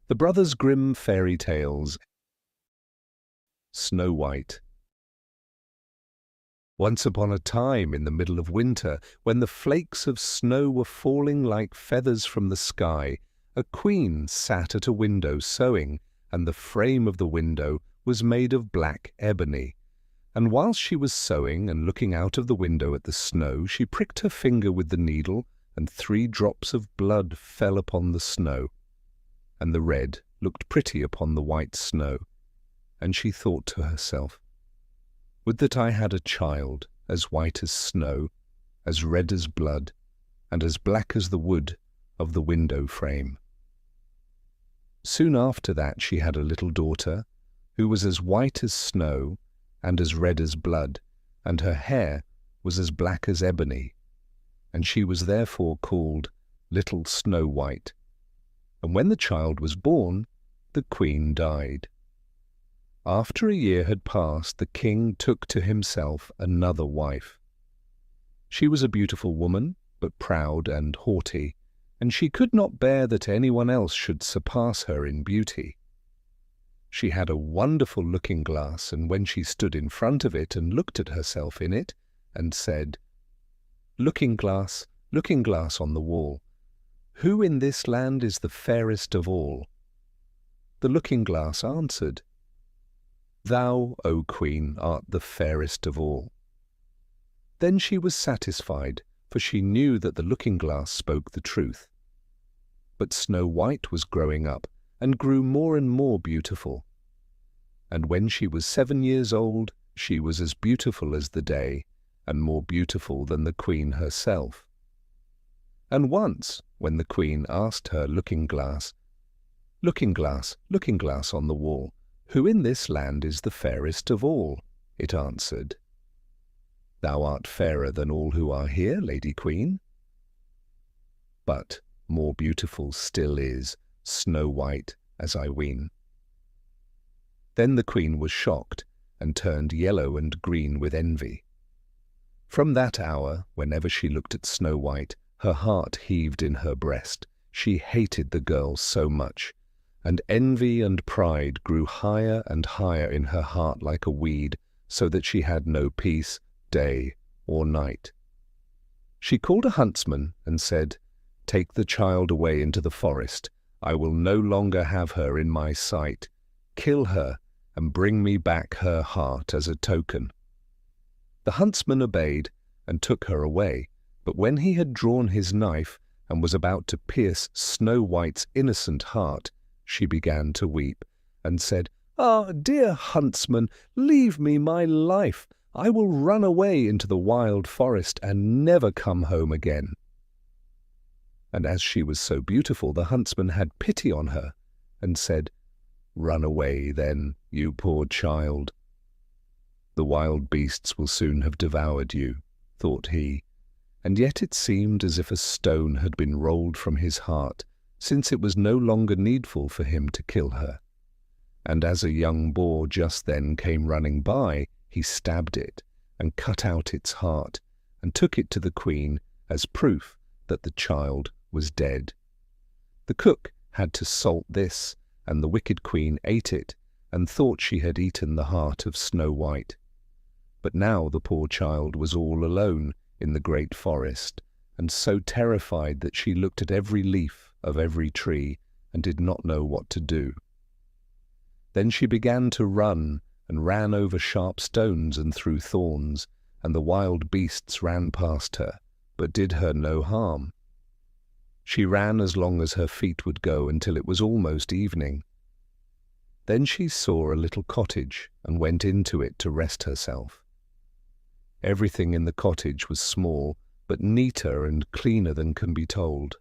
The Brothers Grimm Fairy Tales. Snow White. Once upon a time, in the middle of winter, when the flakes of snow were falling like feathers from the sky, a queen sat at a window sewing, and the frame of the window was made of black ebony. And whilst she was sewing and looking out of the window at the snow, she pricked her finger with the needle, and 3 drops of blood fell upon the snow. And the red looked pretty upon the white snow. And she thought to herself, "Would that I had a child as white as snow, as red as blood, and as black as the wood of the window frame." Soon after that she had a little daughter, who was as white as snow, and as red as blood, and her hair was as black as ebony, and she was therefore called Little Snow White. And when the child was born, the queen died. After a year had passed, the king took to himself another wife. She was a beautiful woman, but proud and haughty, and she could not bear that anyone else should surpass her in beauty. She had a wonderful looking-glass, and when she stood in front of it and looked at herself in it, and said, "Looking-glass, looking-glass on the wall, who in this land is the fairest of all?" The looking-glass answered, "Thou, O Queen, art the fairest of all." Then she was satisfied, for she knew that the looking-glass spoke the truth. But Snow White was growing up, and grew more and more beautiful. And when she was 7 years old, she was as beautiful as the day, and more beautiful than the queen herself. And once, when the queen asked her looking-glass, "Looking-glass, looking-glass on the wall, who in this land is the fairest of all?" it answered, "Thou art fairer than all who are here, Lady Queen. But more beautiful still is Snow White, as I ween." Then the queen was shocked, and turned yellow and green with envy. From that hour, whenever she looked at Snow White, her heart heaved in her breast. She hated the girl so much, and envy and pride grew higher and higher in her heart like a weed, so that she had no peace, day or night. She called a huntsman and said, "Take the child away into the forest. I will no longer have her in my sight. Kill her and bring me back her heart as a token." The huntsman obeyed and took her away, but when he had drawn his knife and was about to pierce Snow White's innocent heart, she began to weep, and said, "Ah, dear huntsman, leave me my life. I will run away into the wild forest and never come home again." And as she was so beautiful, the huntsman had pity on her, and said, "Run away, then, you poor child. The wild beasts will soon have devoured you," thought he, and yet it seemed as if a stone had been rolled from his heart, since it was no longer needful for him to kill her. And as a young boar just then came running by, he stabbed it, and cut out its heart, and took it to the queen as proof that the child was dead. The cook had to salt this, and the wicked queen ate it, and thought she had eaten the heart of Snow White. But now the poor child was all alone in the great forest, and so terrified that she looked at every leaf of every tree, and did not know what to do. Then she began to run, and ran over sharp stones and through thorns, and the wild beasts ran past her, but did her no harm. She ran as long as her feet would go until it was almost evening. Then she saw a little cottage, and went into it to rest herself. Everything in the cottage was small, but neater and cleaner than can be told.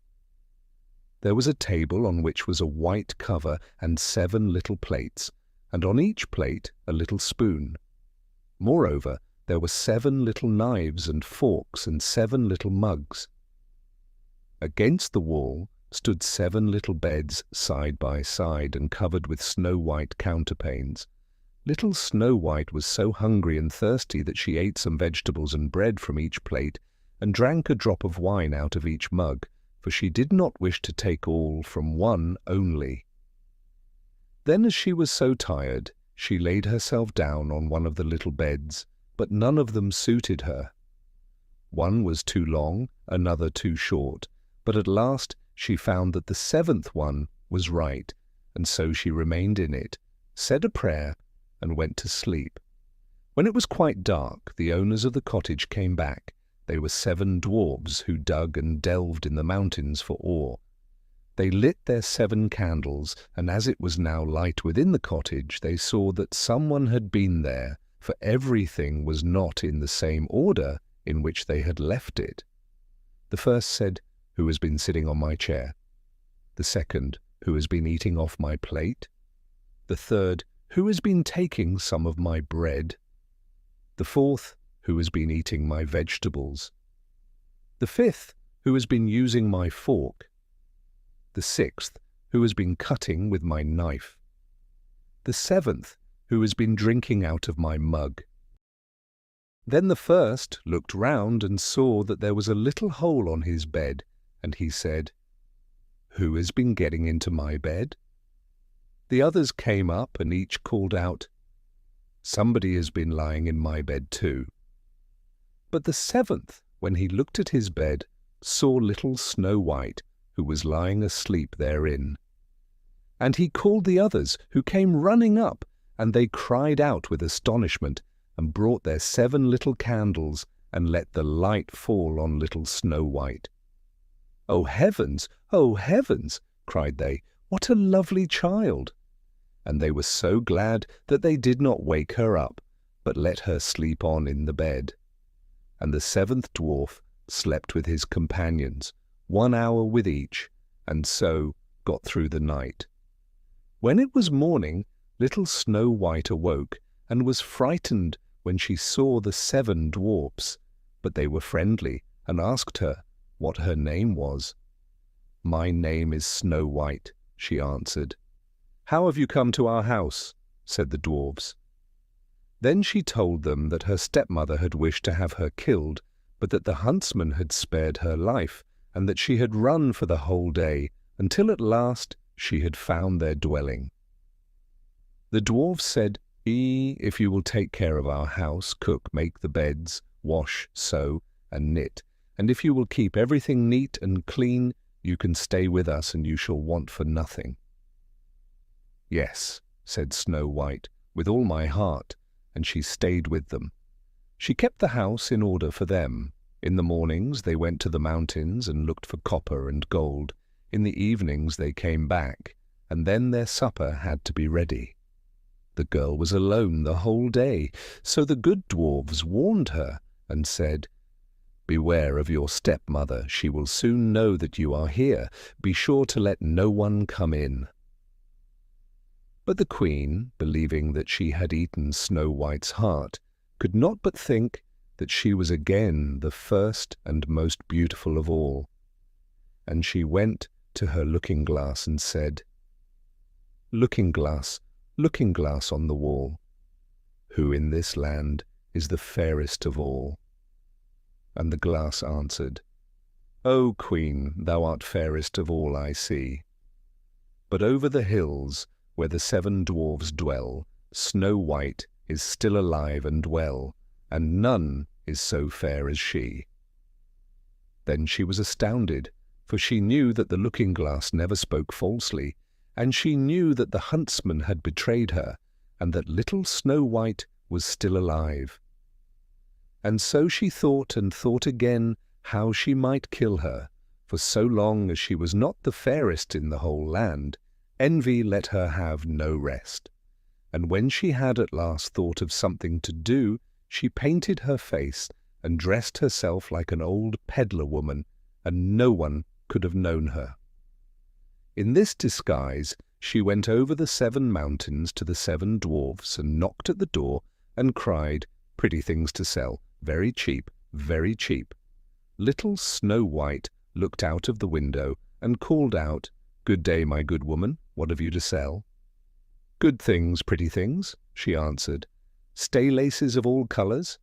There was a table on which was a white cover and 7 little plates, and on each plate a little spoon. Moreover, there were 7 little knives and forks and 7 little mugs. Against the wall stood 7 little beds side by side and covered with snow-white counterpanes. Little Snow White was so hungry and thirsty that she ate some vegetables and bread from each plate, and drank a drop of wine out of each mug, for she did not wish to take all from one only. Then, as she was so tired, she laid herself down on one of the little beds, but none of them suited her. One was too long, another too short, but at last she found that the seventh one was right, and so she remained in it, said a prayer, and went to sleep. When it was quite dark, the owners of the cottage came back. They were 7 dwarfs who dug and delved in the mountains for ore. They lit their 7 candles, and as it was now light within the cottage, they saw that someone had been there, for everything was not in the same order in which they had left it. The first said, "Who has been sitting on my chair?" The second, "Who has been eating off my plate?" The third, "Who has been taking some of my bread?" The fourth, "Who has been eating my vegetables?" The fifth, "Who has been using my fork?" The sixth, "Who has been cutting with my knife?" The seventh, "Who has been drinking out of my mug?" Then the first looked round and saw that there was a little hole on his bed, and he said, "Who has been getting into my bed?" The others came up, and each called out, "Somebody has been lying in my bed too." But the seventh, when he looked at his bed, saw little Snow White, who was lying asleep therein. And he called the others, who came running up, and they cried out with astonishment, and brought their 7 little candles, and let the light fall on little Snow White. "Oh heavens! Oh heavens!" cried they. "What a lovely child!" And they were so glad that they did not wake her up, but let her sleep on in the bed. And the 7th dwarf slept with his companions, 1 hour with each, and so got through the night. When it was morning, little Snow White awoke, and was frightened when she saw the 7 dwarfs, but they were friendly, and asked her what her name was. "My name is Snow White," she answered. "How have you come to our house?" said the dwarfs. Then she told them that her stepmother had wished to have her killed, but that the huntsman had spared her life, and that she had run for the whole day, until at last she had found their dwelling. The dwarfs said, "If you will take care of our house, cook, make the beds, wash, sew, and knit, and if you will keep everything neat and clean, you can stay with us, and you shall want for nothing." "Yes," said Snow White, "with all my heart," and she stayed with them. She kept the house in order for them. In the mornings they went to the mountains and looked for copper and gold. In the evenings they came back, and then their supper had to be ready. The girl was alone the whole day, so the good dwarfs warned her and said, "Beware of your stepmother. She will soon know that you are here. Be sure to let no one come in." But the queen, believing that she had eaten Snow White's heart, could not but think that she was again the first and most beautiful of all. And she went to her looking-glass and said, looking glass on the wall, who in this land is the fairest of all?" And the glass answered, "O Queen, thou art fairest of all I see. But over the hills, where the 7 dwarfs dwell, Snow White is still alive and well, and none is so fair as she." Then she was astounded, for she knew that the looking-glass never spoke falsely, and she knew that the huntsman had betrayed her, and that little Snow White was still alive. And so she thought and thought again how she might kill her, for so long as she was not the fairest in the whole land, envy let her have no rest. And when she had at last thought of something to do, she painted her face and dressed herself like an old peddler woman, and no one could have known her. In this disguise she went over the 7 mountains to the 7 dwarfs, and knocked at the door, and cried, "Pretty things to sell, very cheap, very cheap." Little Snow White looked out of the window, and called out, "Good day, my good woman, what have you to sell?" "Good things, pretty things," she answered. "Stay laces of all colours?"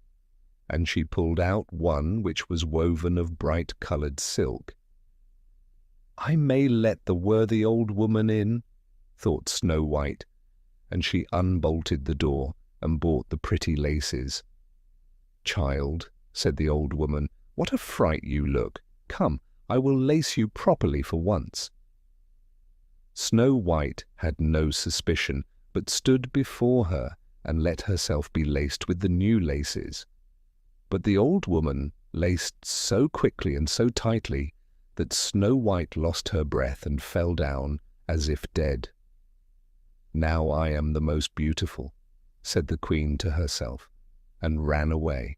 And she pulled out one which was woven of bright-coloured silk. "I may let the worthy old woman in," thought Snow White, and she unbolted the door and bought the pretty laces. "Child," said the old woman, "what a fright you look! Come, I will lace you properly for once." Snow White had no suspicion, but stood before her and let herself be laced with the new laces. But the old woman laced so quickly and so tightly that Snow White lost her breath and fell down as if dead. "Now I am the most beautiful," said the queen to herself, and ran away.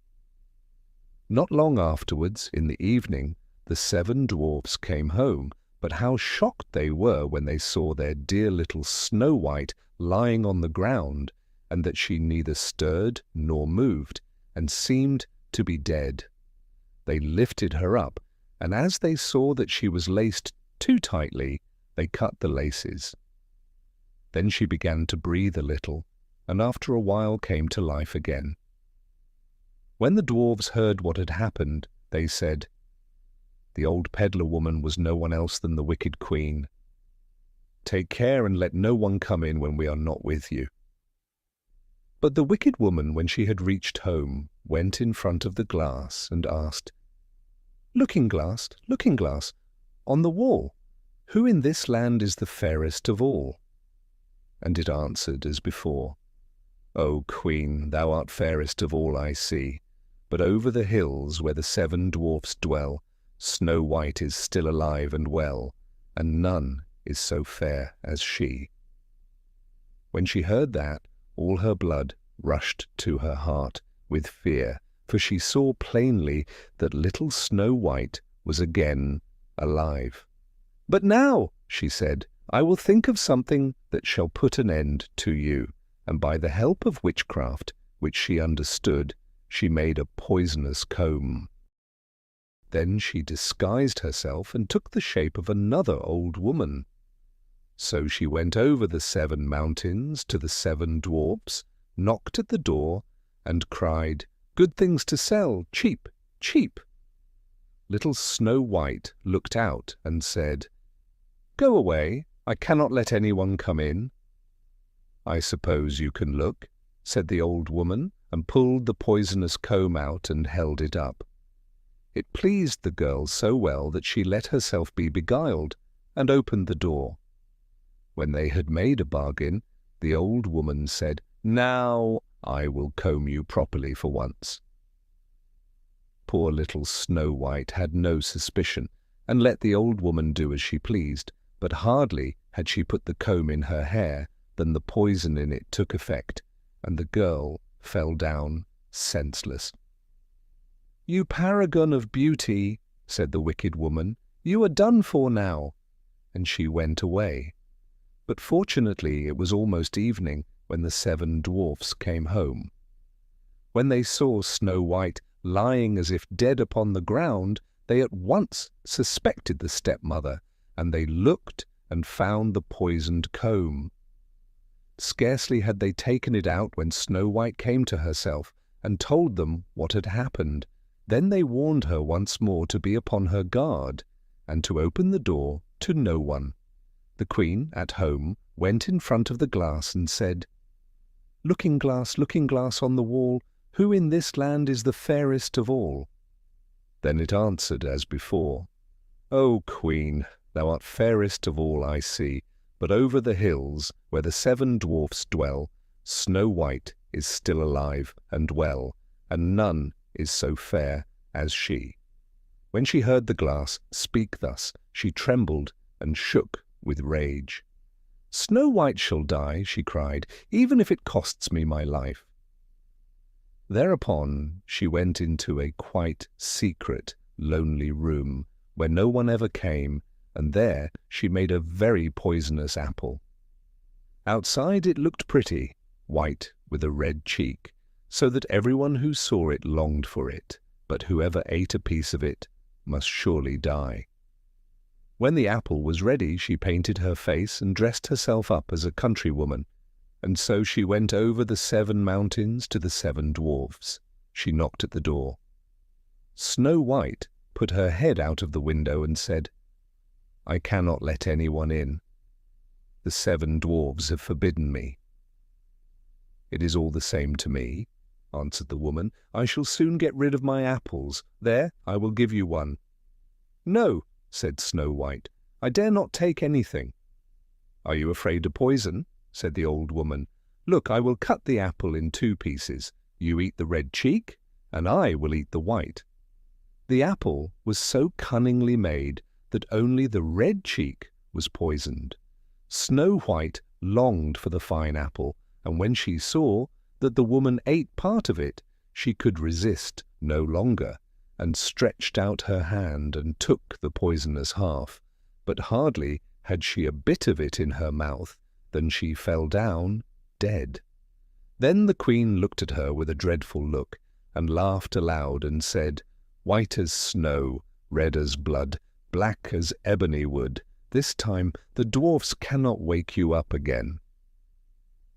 Not long afterwards, in the evening, the 7 dwarfs came home, but how shocked they were when they saw their dear little Snow White lying on the ground, and that she neither stirred nor moved, and seemed to be dead. They lifted her up, and as they saw that she was laced too tightly, they cut the laces. Then she began to breathe a little, and after a while came to life again. When the dwarfs heard what had happened, they said, "The old peddler woman was no one else than the wicked queen. Take care and let no one come in when we are not with you." But the wicked woman, when she had reached home, went in front of the glass and asked, Looking glass, on the wall, who in this land is the fairest of all?" And it answered as before, "O Queen, thou art fairest of all I see, but over the hills where the 7 dwarfs dwell, Snow White is still alive and well, and none is so fair as she." When she heard that, all her blood rushed to her heart with fear, for she saw plainly that little Snow White was again alive. "But now," she said, "I will think of something that shall put an end to you." And by the help of witchcraft, which she understood, she made a poisonous comb. Then she disguised herself and took the shape of another old woman. So she went over the 7 mountains to the 7 dwarfs, knocked at the door, and cried, "Good things to sell, cheap, cheap." Little Snow White looked out and said, "Go away, I cannot let anyone come in." "I suppose you can look," said the old woman, and pulled the poisonous comb out and held it up. It pleased the girl so well that she let herself be beguiled, and opened the door. When they had made a bargain, the old woman said, "Now I will comb you properly for once." Poor little Snow White had no suspicion, and let the old woman do as she pleased, but hardly had she put the comb in her hair than the poison in it took effect, and the girl fell down senseless. "You paragon of beauty," said the wicked woman, "you are done for now," and she went away. But fortunately it was almost evening when the 7 dwarfs came home. When they saw Snow White lying as if dead upon the ground, they at once suspected the stepmother, and they looked and found the poisoned comb. Scarcely had they taken it out when Snow White came to herself and told them what had happened. Then they warned her once more to be upon her guard, and to open the door to no one. The queen, at home, went in front of the glass and said, looking glass on the wall, who in this land is the fairest of all?" Then it answered as before, "O Queen, thou art fairest of all I see, but over the hills where the 7 dwarfs dwell, Snow White is still alive and well, and none is so fair as she." When she heard the glass speak thus, she trembled and shook with rage. "Snow White shall die," she cried, "even if it costs me my life." Thereupon she went into a quite secret, lonely room, where no one ever came, and there she made a very poisonous apple. Outside it looked pretty, white with a red cheek, so that everyone who saw it longed for it, but whoever ate a piece of it must surely die. When the apple was ready, she painted her face and dressed herself up as a countrywoman, and so she went over the 7 mountains to the 7 dwarfs. She knocked at the door. Snow White put her head out of the window and said, "I cannot let anyone in. The 7 dwarfs have forbidden me." "It is all the same to me," answered the woman. "I shall soon get rid of my apples. There, I will give you one." "No," said Snow White, "I dare not take anything." "Are you afraid of poison?" said the old woman. "Look, I will cut the apple in 2 pieces. You eat the red cheek, and I will eat the white." The apple was so cunningly made that only the red cheek was poisoned. Snow White longed for the fine apple, and when she saw that the woman ate part of it, she could resist no longer, and stretched out her hand and took the poisonous half. But hardly had she a bit of it in her mouth than she fell down dead. Then the queen looked at her with a dreadful look, and laughed aloud, and said, "White as snow, red as blood, black as ebony wood, this time the dwarfs cannot wake you up again."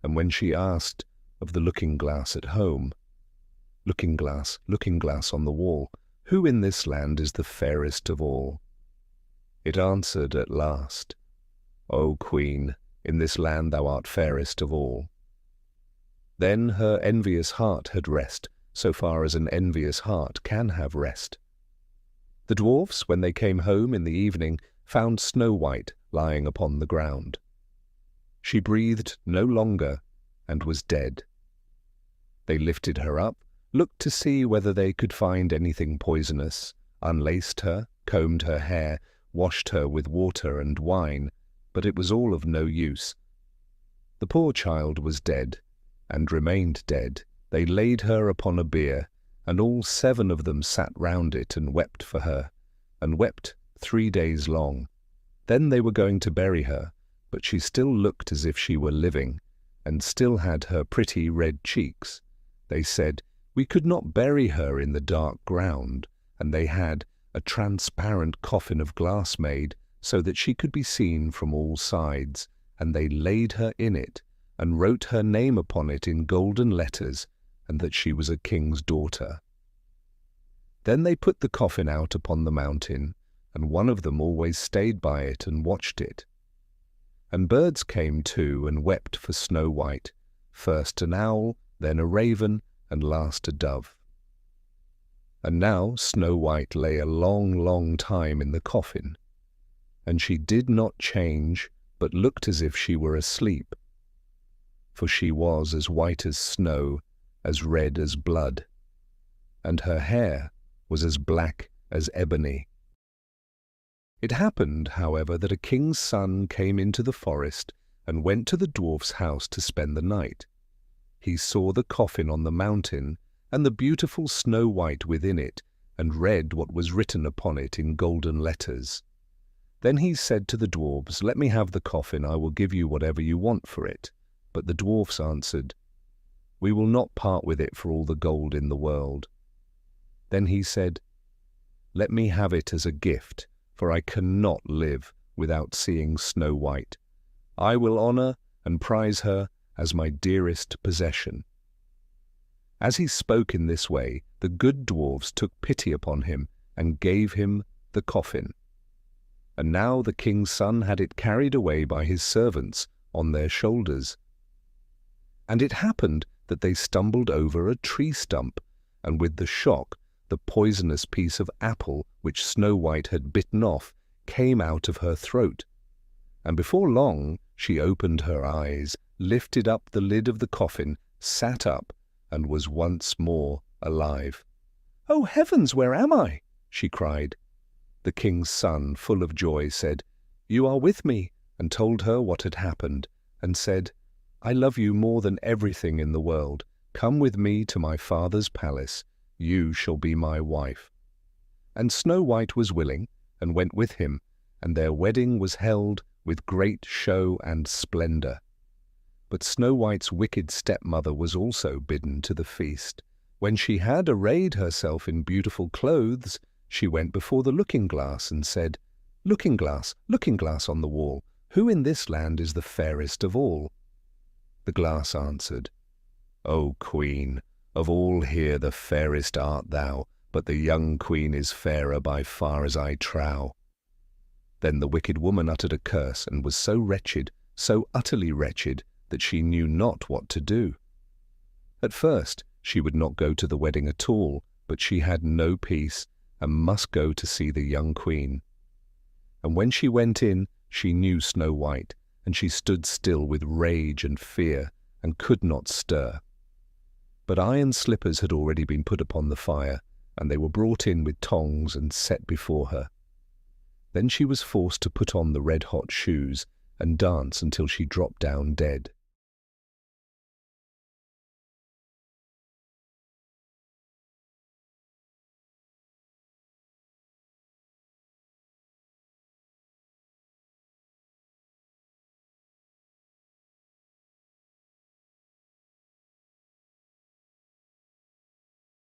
And when she asked of the looking-glass at home, looking glass on the wall, who in this land is the fairest of all?" it answered at last, "O Queen, in this land thou art fairest of all." Then her envious heart had rest, so far as an envious heart can have rest. The dwarfs, when they came home in the evening, found Snow White lying upon the ground. She breathed no longer and was dead. They lifted her up, looked to see whether they could find anything poisonous, unlaced her, combed her hair, washed her with water and wine, but it was all of no use. The poor child was dead, and remained dead. They laid her upon a bier, and all 7 of them sat round it and wept for her, and wept 3 days long. Then they were going to bury her, but she still looked as if she were living, and still had her pretty red cheeks. They said, "We could not bury her in the dark ground," and they had a transparent coffin of glass made, so that she could be seen from all sides, and they laid her in it, and wrote her name upon it in golden letters, and that she was a king's daughter. Then they put the coffin out upon the mountain, and one of them always stayed by it and watched it. And birds came too and wept for Snow White, first an owl, then a raven, and last a dove. And now Snow White lay a long, long time in the coffin, and she did not change, but looked as if she were asleep. For she was as white as snow, as red as blood, and her hair was as black as ebony. It happened, however, that a king's son came into the forest and went to the dwarf's house to spend the night. He saw the coffin on the mountain, and the beautiful Snow White within it, and read what was written upon it in golden letters. Then he said to the dwarfs, "Let me have the coffin, I will give you whatever you want for it." But the dwarfs answered, "We will not part with it for all the gold in the world." Then he said, "Let me have it as a gift, for I cannot live without seeing Snow White. I will honor and prize her as my dearest possession." As he spoke in this way, the good dwarfs took pity upon him and gave him the coffin. And now the king's son had it carried away by his servants on their shoulders. And it happened that they stumbled over a tree stump, and with the shock the poisonous piece of apple which Snow White had bitten off came out of her throat. And before long she opened her eyes, lifted up the lid of the coffin, sat up, and was once more alive. "Oh heavens, where am I?" she cried. The king's son, full of joy, said, "You are with me," and told her what had happened, and said, "I love you more than everything in the world. Come with me to my father's palace. You shall be my wife." And Snow White was willing, and went with him, and their wedding was held with great show and splendor. But Snow White's wicked stepmother was also bidden to the feast. When she had arrayed herself in beautiful clothes, she went before the looking-glass and said, looking glass on the wall, who in this land is the fairest of all?" The glass answered, "O Queen, of all here the fairest art thou, but the young queen is fairer by far as I trow." Then the wicked woman uttered a curse, and was so wretched, so utterly wretched, that she knew not what to do. At first she would not go to the wedding at all, but she had no peace, and must go to see the young queen. And when she went in, she knew Snow White, and she stood still with rage and fear, and could not stir. But iron slippers had already been put upon the fire, and they were brought in with tongs and set before her. Then she was forced to put on the red-hot shoes and dance until she dropped down dead.